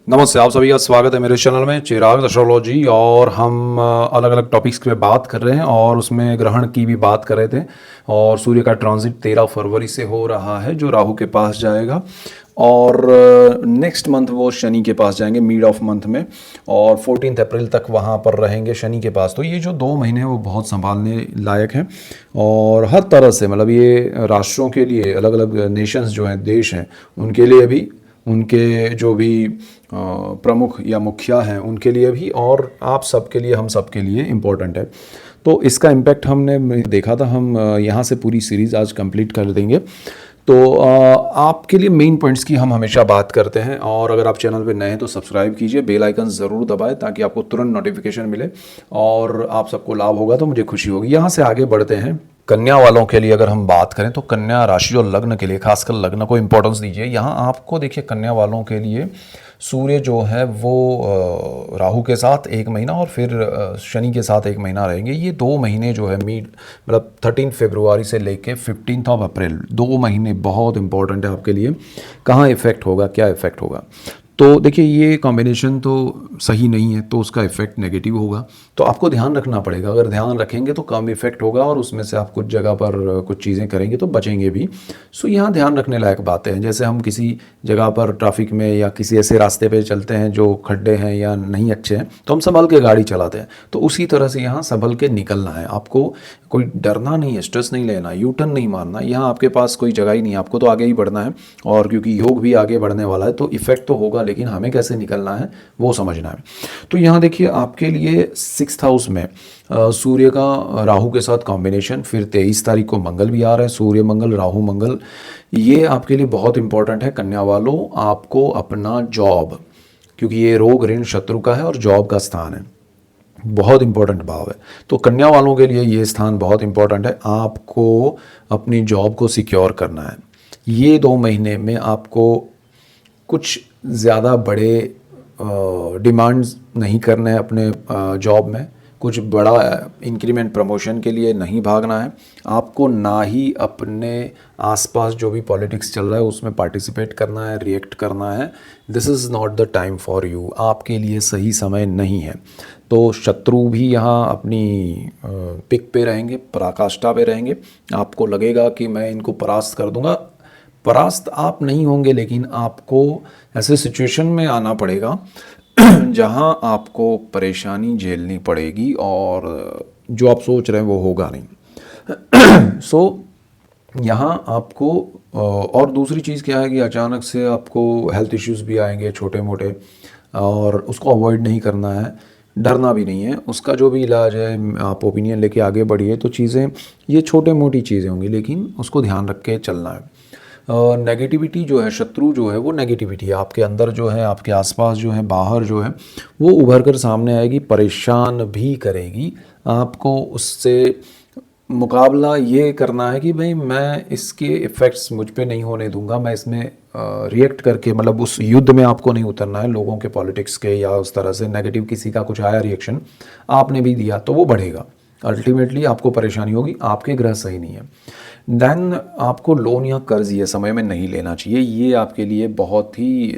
नमस्ते, आप सभी का स्वागत है मेरे चैनल में चिराग एस्ट्रोलॉजी। और हम अलग अलग टॉपिक्स पे बात कर रहे हैं और उसमें ग्रहण की भी बात कर रहे थे। और सूर्य का ट्रांजिट 13 फरवरी से हो रहा है जो राहु के पास जाएगा, और नेक्स्ट मंथ वो शनि के पास जाएंगे मिड ऑफ मंथ में, और 14 अप्रैल तक वहाँ पर रहेंगे शनि के पास। तो ये जो 2 महीने हैं वो बहुत संभालने लायक हैं, और हर तरह से मतलब ये राष्ट्रों के लिए, अलग अलग नेशंस जो हैं, देश हैं, उनके लिए भी, उनके जो भी प्रमुख या मुखिया हैं उनके लिए भी, और आप सबके लिए, हम सबके लिए इम्पोर्टेंट है। तो इसका इम्पैक्ट हमने देखा था। हम यहाँ से पूरी सीरीज़ आज कंप्लीट कर देंगे। तो आपके लिए मेन पॉइंट्स की हम हमेशा बात करते हैं, और अगर आप चैनल पे नए हैं तो सब्सक्राइब कीजिए, बेल आइकन ज़रूर दबाएं ताकि आपको तुरंत नोटिफिकेशन मिले और आप सबको लाभ होगा तो मुझे खुशी होगी। यहाँ से आगे बढ़ते हैं। कन्या वालों के लिए अगर हम बात करें तो कन्या राशि और लग्न के लिए, खासकर लग्न को इम्पोर्टेंस दीजिए। यहाँ आपको देखिए, कन्या वालों के लिए सूर्य जो है वो राहु के साथ 1 महीना और फिर शनि के साथ 1 महीना रहेंगे। ये 2 महीने जो है मतलब 13 फरवरी से लेके 15 अप्रैल, 2 महीने बहुत इंपॉर्टेंट है आपके लिए। कहाँ इफेक्ट होगा, क्या इफेक्ट होगा, तो देखिए ये कॉम्बिनेशन तो सही नहीं है, तो उसका इफेक्ट नेगेटिव होगा। तो आपको ध्यान रखना पड़ेगा। अगर ध्यान रखेंगे तो कम इफेक्ट होगा, और उसमें से आप कुछ जगह पर कुछ चीज़ें करेंगे तो बचेंगे भी। सो यहाँ ध्यान रखने लायक बातें हैं, जैसे हम किसी जगह पर ट्रैफिक में या किसी ऐसे रास्ते पे चलते हैं जो खड्डे हैं या नहीं अच्छे हैं, तो हम संभल के गाड़ी चलाते हैं। तो उसी तरह से यहाँ संभल के निकलना है आपको। कोई डरना नहीं है, स्ट्रेस नहीं लेना, यू टर्न नहीं मारना। यहाँ आपके पास कोई जगह ही नहीं है, आपको तो आगे ही बढ़ना है। और क्योंकि योग भी आगे बढ़ने वाला है तो इफेक्ट तो होगा, लेकिन हमें कैसे निकलना है वो समझना है। तो यहाँ देखिए, आपके लिए 6th हाउस में सूर्य का राहु के साथ कॉम्बिनेशन, फिर 23 तारीख को मंगल भी आ रहा है, सूर्य मंगल राहु मंगल। ये आपके लिए बहुत इंपॉर्टेंट है कन्या वालों। आपको अपना जॉब, क्योंकि ये रोग ऋण शत्रु का है और जॉब का स्थान है, बहुत इंपॉर्टेंट भाव है। तो कन्या वालों के लिए ये स्थान बहुत इंपॉर्टेंट है। आपको अपनी जॉब को सिक्योर करना है। ये 2 महीने में आपको कुछ ज़्यादा बड़े डिमांड्स नहीं करने हैं अपने जॉब में। कुछ बड़ा इंक्रीमेंट प्रमोशन के लिए नहीं भागना है आपको, ना ही अपने आसपास जो भी पॉलिटिक्स चल रहा है उसमें पार्टिसिपेट करना है, रिएक्ट करना है। This is not the time for you, आपके लिए सही समय नहीं है। तो शत्रु भी यहाँ अपनी पिक पे रहेंगे, पराकाष्ठा पे रहेंगे। आपको लगेगा कि मैं इनको परास्त कर दूंगा। परास्त आप नहीं होंगे, लेकिन आपको ऐसे सिचुएशन में आना पड़ेगा जहां आपको परेशानी झेलनी पड़ेगी, और जो आप सोच रहे हैं वो होगा नहीं। सो यहाँ आपको और दूसरी चीज़ क्या है कि अचानक से आपको हेल्थ इश्यूज़ भी आएंगे छोटे मोटे, और उसको अवॉइड नहीं करना है, डरना भी नहीं है। उसका जो भी इलाज है आप ओपिनियन लेके आगे बढ़िए। तो चीज़ें ये छोटे मोटी चीज़ें होंगी, लेकिन उसको ध्यान रख के चलना है। नेगेटिविटी जो है, शत्रु जो है वो नेगेटिविटी है आपके अंदर जो है, आपके आसपास जो है, बाहर जो है, वो उभर कर सामने आएगी, परेशान भी करेगी। आपको उससे मुकाबला ये करना है कि भाई मैं इसके इफ़ेक्ट्स मुझ पे नहीं होने दूंगा, मैं इसमें रिएक्ट करके, मतलब उस युद्ध में आपको नहीं उतरना है लोगों के, पॉलिटिक्स के, या उस तरह से नेगेटिव किसी का कुछ आया रिएक्शन आपने भी दिया तो वो बढ़ेगा। अल्टीमेटली आपको परेशानी होगी, आपके ग्रह सही नहीं है। देन आपको लोन या कर्ज ये समय में नहीं लेना चाहिए। ये आपके लिए बहुत ही,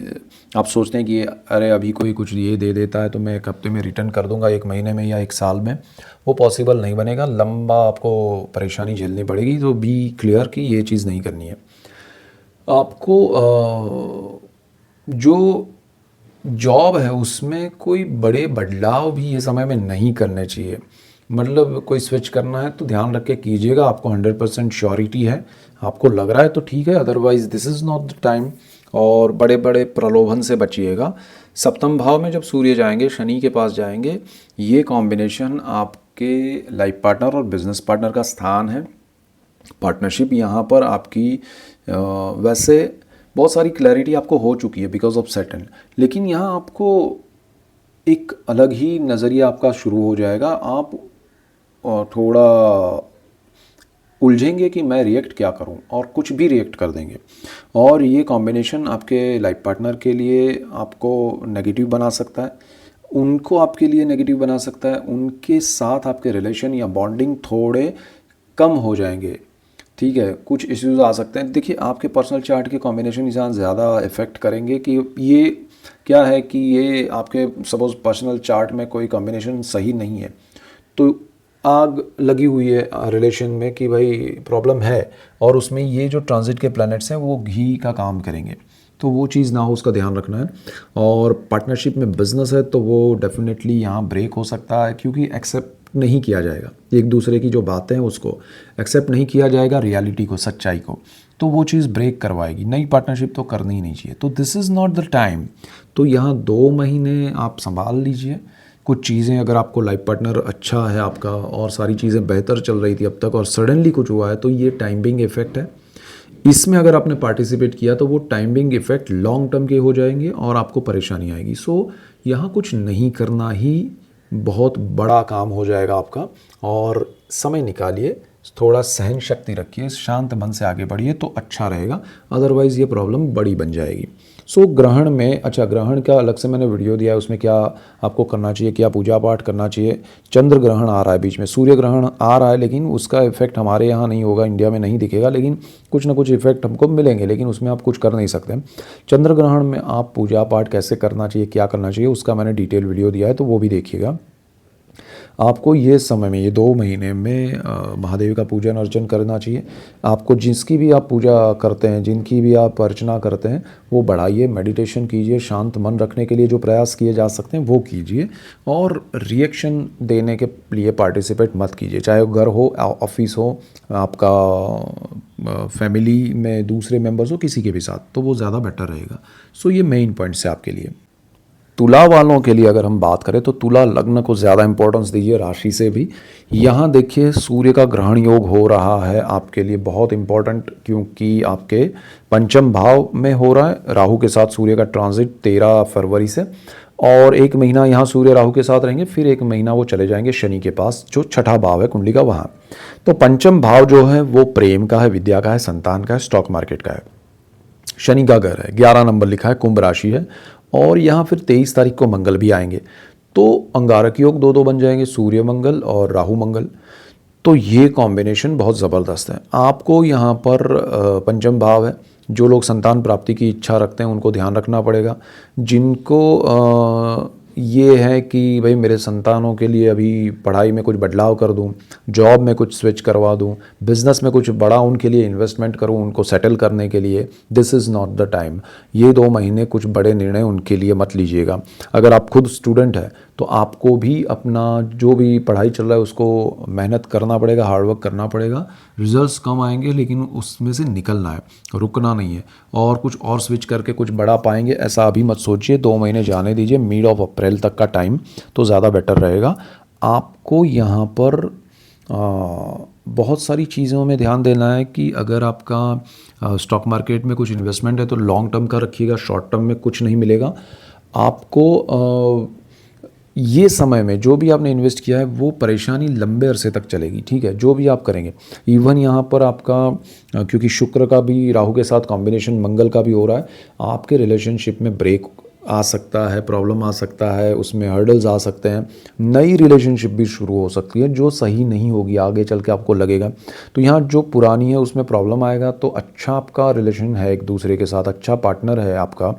आप सोचते हैं कि अरे अभी कोई कुछ ये दे देता है तो मैं 1 हफ्ते में रिटर्न कर दूंगा, 1 महीने में या 1 साल में, वो पॉसिबल नहीं बनेगा। लंबा आपको परेशानी झेलनी पड़ेगी। तो बी क्लियर कि ये चीज़ नहीं करनी है आपको। जो जॉब है उसमें कोई बड़े बदलाव भी ये समय में नहीं करने चाहिए। मतलब कोई स्विच करना है तो ध्यान रख के कीजिएगा। आपको 100% श्योरिटी है, आपको लग रहा है तो ठीक है, otherwise this is not the time. और बड़े बड़े प्रलोभन से बचिएगा। सप्तम भाव में जब सूर्य जाएंगे, शनि के पास जाएंगे, ये कॉम्बिनेशन आपके लाइफ पार्टनर और बिजनेस पार्टनर का स्थान है। पार्टनरशिप यहाँ पर आपकी वैसे बहुत सारी क्लैरिटी आपको हो चुकी है बिकॉज ऑफ सैटर्न, लेकिन यहाँ आपको एक अलग ही नज़रिया आपका शुरू हो जाएगा। आप थोड़ा उलझेंगे कि मैं रिएक्ट क्या करूं, और कुछ भी रिएक्ट कर देंगे। और ये कॉम्बिनेशन आपके लाइफ पार्टनर के लिए आपको नेगेटिव बना सकता है, उनको आपके लिए नेगेटिव बना सकता है। उनके साथ आपके रिलेशन या बॉन्डिंग थोड़े कम हो जाएंगे, ठीक है, कुछ इश्यूज आ सकते हैं। देखिए आपके पर्सनल चार्ट के कॉम्बिनेशन इंसान ज़्यादा इफेक्ट करेंगे कि ये क्या है कि ये आपके सपोज पर्सनल चार्ट में कोई कॉम्बिनेशन सही नहीं है, तो आग लगी हुई है रिलेशन में कि भाई प्रॉब्लम है, और उसमें ये जो ट्रांजिट के प्लैनेट्स हैं वो घी का काम करेंगे, तो वो चीज़ ना हो, उसका ध्यान रखना है। और पार्टनरशिप में बिजनेस है तो वो डेफिनेटली यहाँ ब्रेक हो सकता है, क्योंकि एक्सेप्ट नहीं किया जाएगा एक दूसरे की जो बातें हैं, उसको एक्सेप्ट नहीं किया जाएगा, रियलिटी को, सच्चाई को, तो वो चीज़ ब्रेक करवाएगी। नई पार्टनरशिप तो करनी ही नहीं चाहिए, तो this is not the time. तो यहाँ 2 महीने आप संभाल लीजिए कुछ चीज़ें। अगर आपको लाइफ पार्टनर अच्छा है आपका और सारी चीज़ें बेहतर चल रही थी अब तक और सडनली कुछ हुआ है, तो ये टाइमिंग इफेक्ट है। इसमें अगर आपने पार्टिसिपेट किया तो वो टाइमिंग इफेक्ट लॉन्ग टर्म के हो जाएंगे और आपको परेशानी आएगी। सो यहाँ कुछ नहीं करना ही बहुत बड़ा काम हो जाएगा आपका, और समय निकालिए, थोड़ा सहन शक्ति रखिए, शांत मन से आगे बढ़िए तो अच्छा रहेगा, अदरवाइज़ ये प्रॉब्लम बड़ी बन जाएगी। सो ग्रहण में, अच्छा ग्रहण का अलग से मैंने वीडियो दिया है, उसमें क्या आपको करना चाहिए, क्या पूजा पाठ करना चाहिए। चंद्र ग्रहण आ रहा है बीच में, सूर्य ग्रहण आ रहा है, लेकिन उसका इफेक्ट हमारे यहाँ नहीं होगा, इंडिया में नहीं दिखेगा, लेकिन कुछ ना कुछ इफेक्ट हमको मिलेंगे, लेकिन उसमें आप कुछ कर नहीं सकते। चंद्र ग्रहण में आप पूजा पाठ कैसे करना चाहिए, क्या करना चाहिए, उसका मैंने डिटेल वीडियो दिया है, तो वो भी देखिएगा। आपको ये समय में, ये 2 महीने में महादेव का पूजन अर्चन करना चाहिए। आपको जिसकी भी आप पूजा करते हैं, जिनकी भी आप अर्चना करते हैं, वो बढ़ाइए, मेडिटेशन कीजिए, शांत मन रखने के लिए जो प्रयास किए जा सकते हैं वो कीजिए, और रिएक्शन देने के लिए पार्टिसिपेट मत कीजिए, चाहे वो घर हो, ऑफिस हो, आपका फैमिली में दूसरे मेंबर्स हो, किसी के भी साथ, तो वो ज़्यादा बेटर रहेगा। सो ये मेन पॉइंट्स है आपके लिए। तुला वालों के लिए अगर हम बात करें तो तुला लग्न को ज़्यादा इंपॉर्टेंस दीजिए राशि से भी। यहाँ देखिए सूर्य का ग्रहण योग हो रहा है आपके लिए, बहुत इंपॉर्टेंट, क्योंकि आपके पंचम भाव में हो रहा है, राहु के साथ सूर्य का ट्रांजिट 13 फरवरी से, और 1 महीना यहाँ सूर्य राहु के साथ रहेंगे, फिर 1 महीना वो चले जाएंगे शनि के पास, जो छठा भाव है कुंडली का वहाँ। तो पंचम भाव जो है वो प्रेम का है, विद्या का है, संतान का है, स्टॉक मार्केट का है, शनि का घर है, 11 नंबर लिखा है, कुंभ राशि है, और यहाँ फिर 23 तारीख को मंगल भी आएंगे, तो अंगारक योग 2-2 बन जाएंगे, सूर्य मंगल और राहु मंगल। तो ये कॉम्बिनेशन बहुत ज़बरदस्त है। आपको यहाँ पर पंचम भाव है, जो लोग संतान प्राप्ति की इच्छा रखते हैं उनको ध्यान रखना पड़ेगा। जिनको ये है कि भाई मेरे संतानों के लिए अभी पढ़ाई में कुछ बदलाव कर दूं, जॉब में कुछ स्विच करवा दूं, बिज़नेस में कुछ बड़ा उनके लिए इन्वेस्टमेंट करूं उनको सेटल करने के लिए, this is not the time. ये 2 महीने कुछ बड़े निर्णय उनके लिए मत लीजिएगा। अगर आप खुद स्टूडेंट हैं तो आपको भी अपना जो भी पढ़ाई चल रहा है उसको मेहनत करना पड़ेगा, हार्डवर्क करना पड़ेगा। रिजल्ट्स कम आएंगे लेकिन उसमें से निकलना है, रुकना नहीं है, और कुछ और स्विच करके कुछ बड़ा पाएंगे ऐसा अभी मत सोचिए। 2 महीने जाने दीजिए, मिड ऑफ अप्रैल तक का टाइम तो ज़्यादा बेटर रहेगा। आपको यहाँ पर बहुत सारी चीज़ों में ध्यान देना है कि अगर आपका स्टॉक मार्केट में कुछ इन्वेस्टमेंट है तो लॉन्ग टर्म का रखिएगा, शॉर्ट टर्म में कुछ नहीं मिलेगा आपको। ये समय में जो भी आपने इन्वेस्ट किया है वो परेशानी लंबे अरसे तक चलेगी, ठीक है, जो भी आप करेंगे। इवन यहाँ पर आपका क्योंकि शुक्र का भी राहु के साथ कॉम्बिनेशन, मंगल का भी हो रहा है, आपके रिलेशनशिप में ब्रेक आ सकता है, प्रॉब्लम आ सकता है, उसमें हर्डल्स आ सकते हैं, नई रिलेशनशिप भी शुरू हो सकती है जो सही नहीं होगी, आगे चल के आपको लगेगा। तो यहाँ जो पुरानी है उसमें प्रॉब्लम आएगा, तो अच्छा आपका रिलेशन है एक दूसरे के साथ, अच्छा पार्टनर है आपका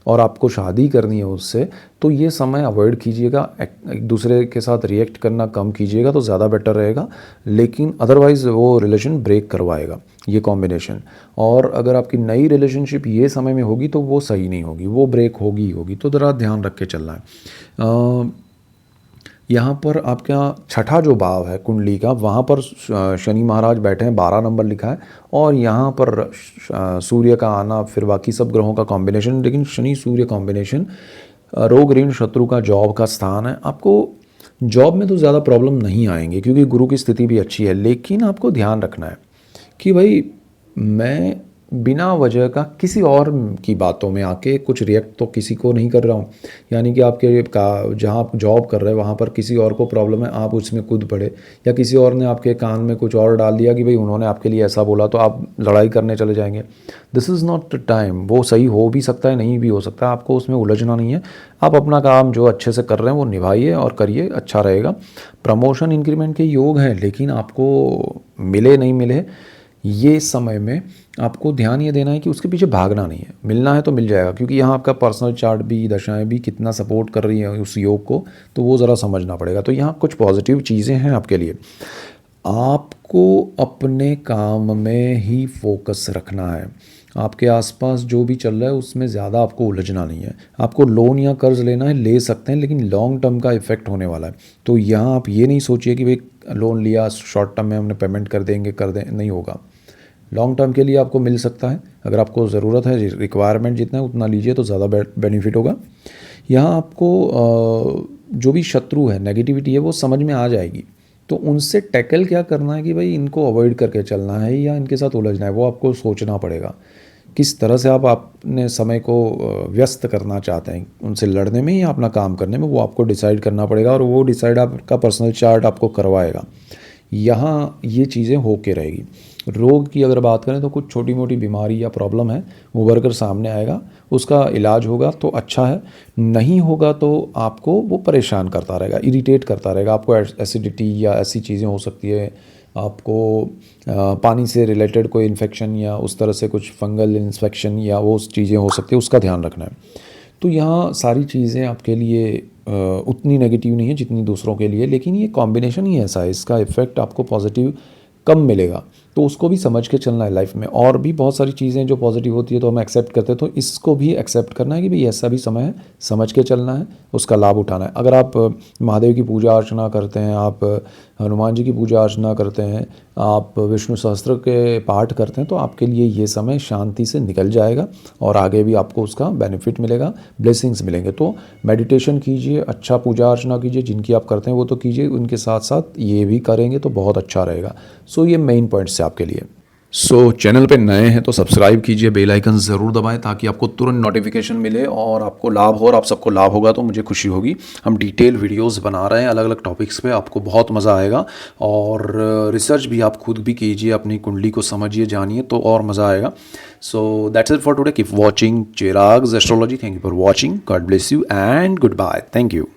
और आपको शादी करनी है उससे, तो ये समय अवॉइड कीजिएगा, एक दूसरे के साथ रिएक्ट करना कम कीजिएगा तो ज़्यादा बेटर रहेगा। लेकिन अदरवाइज़ वो रिलेशन ब्रेक करवाएगा ये कॉम्बिनेशन। और अगर आपकी नई रिलेशनशिप ये समय में होगी तो वो सही नहीं होगी, वो ब्रेक होगी ही होगी, तो ज़रा ध्यान रख के चलना है। यहाँ पर आपका छठा जो भाव है कुंडली का, वहाँ पर शनि महाराज बैठे हैं, 12 नंबर लिखा है, और यहाँ पर सूर्य का आना, फिर बाकी सब ग्रहों का कॉम्बिनेशन, लेकिन शनि सूर्य कॉम्बिनेशन रोग ऋण शत्रु का जॉब का स्थान है। आपको जॉब में तो ज़्यादा प्रॉब्लम नहीं आएंगे क्योंकि गुरु की स्थिति भी अच्छी है, लेकिन आपको ध्यान रखना है कि भाई मैं बिना वजह का किसी और की बातों में आके कुछ रिएक्ट तो किसी को नहीं कर रहा हूँ। यानी कि आपके का जहाँ आप जॉब कर रहे हैं वहाँ पर किसी और को प्रॉब्लम है, आप उसमें कूद पड़े, या किसी और ने आपके कान में कुछ और डाल दिया कि भाई उन्होंने आपके लिए ऐसा बोला, तो आप लड़ाई करने चले जाएंगे। This is not the time. वो सही हो भी सकता है, नहीं भी हो सकता, आपको उसमें उलझना नहीं है। आप अपना काम जो अच्छे से कर रहे हैं वो निभाइए और करिए, अच्छा रहेगा। प्रमोशन इंक्रीमेंट के योग हैं, लेकिन आपको मिले नहीं मिले ये समय में आपको ध्यान ये देना है कि उसके पीछे भागना नहीं है, मिलना है तो मिल जाएगा, क्योंकि यहाँ आपका पर्सनल चार्ट भी, दशाएं भी कितना सपोर्ट कर रही हैं उस योग को, तो वो ज़रा समझना पड़ेगा। तो यहाँ कुछ पॉजिटिव चीज़ें हैं आपके लिए। आपको अपने काम में ही फोकस रखना है। आपके आसपास जो भी चल रहा है उसमें ज़्यादा आपको उलझना नहीं है। आपको लोन या कर्ज लेना है, ले सकते हैं, लेकिन लॉन्ग टर्म का इफेक्ट होने वाला है। तो यहाँ आप ये नहीं सोचिए कि भाई लोन लिया, शॉर्ट टर्म में हमने पेमेंट कर देंगे, नहीं होगा। लॉन्ग टर्म के लिए आपको मिल सकता है, अगर आपको ज़रूरत है, रिक्वायरमेंट जितना है उतना लीजिए तो ज़्यादा बेनिफिट होगा। यहाँ आपको जो भी शत्रु है, नेगेटिविटी है, वो समझ में आ जाएगी। तो उनसे टैकल क्या करना है कि भाई इनको अवॉइड करके चलना है या इनके साथ उलझना है, वो आपको सोचना पड़ेगा। किस तरह से आप अपने समय को व्यस्त करना चाहते हैं, उनसे लड़ने में या अपना काम करने में, वो आपको डिसाइड करना पड़ेगा, और वो डिसाइड आपका पर्सनल चार्ट आपको करवाएगा। यहाँ ये चीज़ें होके रहेगी। रोग की अगर बात करें तो कुछ छोटी मोटी बीमारी या प्रॉब्लम है, उभर कर सामने आएगा, उसका इलाज होगा तो अच्छा है, नहीं होगा तो आपको वो परेशान करता रहेगा, इरिटेट करता रहेगा। आपको एसिडिटी या ऐसी चीज़ें हो सकती है, आपको पानी से रिलेटेड कोई इन्फेक्शन या उस तरह से कुछ फंगल इन्फेक्शन या वो चीज़ें हो सकती है, उसका ध्यान रखना है। तो यहाँ सारी चीज़ें आपके लिए उतनी नेगेटिव नहीं है जितनी दूसरों के लिए, लेकिन ये कॉम्बिनेशन ही ऐसा है, इसका इफ़ेक्ट आपको पॉजिटिव कम मिलेगा, तो उसको भी समझ के चलना है लाइफ में। और भी बहुत सारी चीज़ें जो पॉजिटिव होती है तो हम एक्सेप्ट करते हैं, तो इसको भी एक्सेप्ट करना है कि भाई ऐसा भी समय है, समझ के चलना है, उसका लाभ उठाना है। अगर आप महादेव की पूजा अर्चना करते हैं, आप हनुमान जी की पूजा अर्चना करते हैं, आप विष्णु सहस्त्र के पाठ करते हैं, तो आपके लिए ये समय शांति से निकल जाएगा और आगे भी आपको उसका बेनिफिट मिलेगा, ब्लेसिंग्स मिलेंगे। तो मेडिटेशन कीजिए, अच्छा पूजा अर्चना कीजिए, जिनकी आप करते हैं वो तो कीजिए, उनके साथ साथ ये भी करेंगे तो बहुत अच्छा रहेगा। सो ये मेन पॉइंट्स है आपके लिए। सो चैनल पे नए हैं तो सब्सक्राइब कीजिए, बेल आइकन ज़रूर दबाएं ताकि आपको तुरंत नोटिफिकेशन मिले और आपको लाभ हो, और आप सबको लाभ होगा तो मुझे खुशी होगी। हम डिटेल वीडियोस बना रहे हैं अलग अलग टॉपिक्स पे, आपको बहुत मज़ा आएगा। और रिसर्च भी आप खुद भी कीजिए, अपनी कुंडली को समझिए, जानिए, तो और मज़ा आएगा। So that's it for today. Keep watching Chirag's astrology. Thank you for watching. God bless you and goodbye. Thank you.